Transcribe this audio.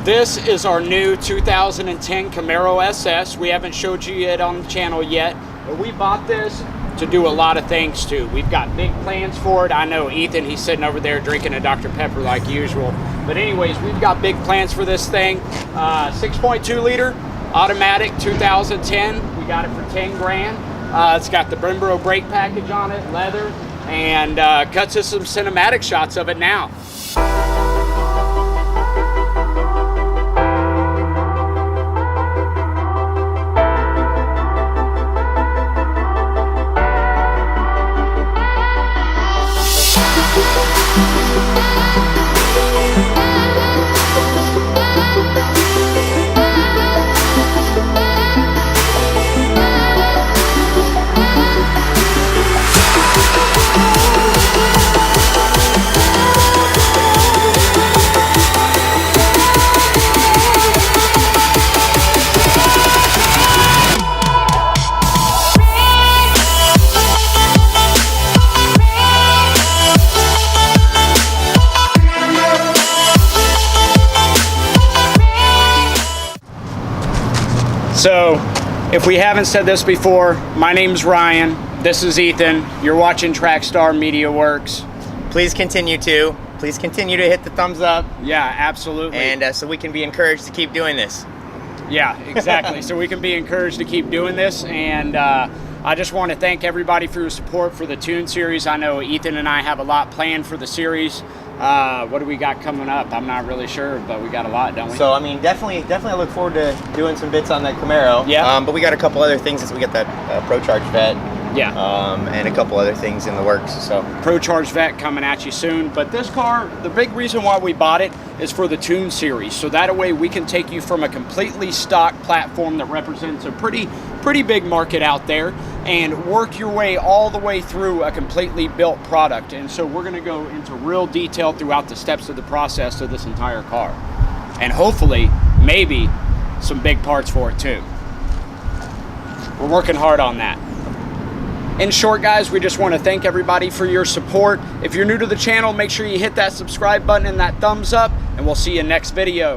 This is our new 2010 Camaro SS. We haven't showed you it on the channel yet, but we bought this to do a lot of things too. We've got big plans for it. I know Ethan, he's sitting over there drinking a Dr. Pepper like usual. But anyways, we've got big plans for this thing. 6.2 liter automatic 2010. We got it for 10 grand. It's got the Brembo brake package on it, leather, and cuts us some cinematic shots of it now. So, if we haven't said this before, my name's Ryan, this is Ethan, you're watching Trackstar Media Works. Please continue to hit the thumbs up. Yeah, absolutely. And so we can be encouraged to keep doing this. Yeah, exactly. So we can be encouraged to keep doing this, and I just want to thank everybody for your support for the Tune series. I know Ethan and I have a lot planned for the series. What do we got coming up? I'm not really sure, but we got a lot, don't we? So I mean, definitely look forward to doing some bits on that Camaro. Yeah. But we got a couple other things as we get that ProCharge Vet. Yeah. And a couple other things in the works. So ProCharge Vet coming at you soon. But this car, the big reason why we bought it is for the Tune series. So that way we can take you from a completely stock platform that represents a pretty big market out there and work your way all the way through a completely built product. And so we're going to go into real detail throughout the steps of the process of this entire car. And hopefully, maybe some big parts for it too. We're working hard on that. In short, guys, we just want to thank everybody for your support. If you're new to the channel, make sure you hit that subscribe button and that thumbs up, and we'll see you next video.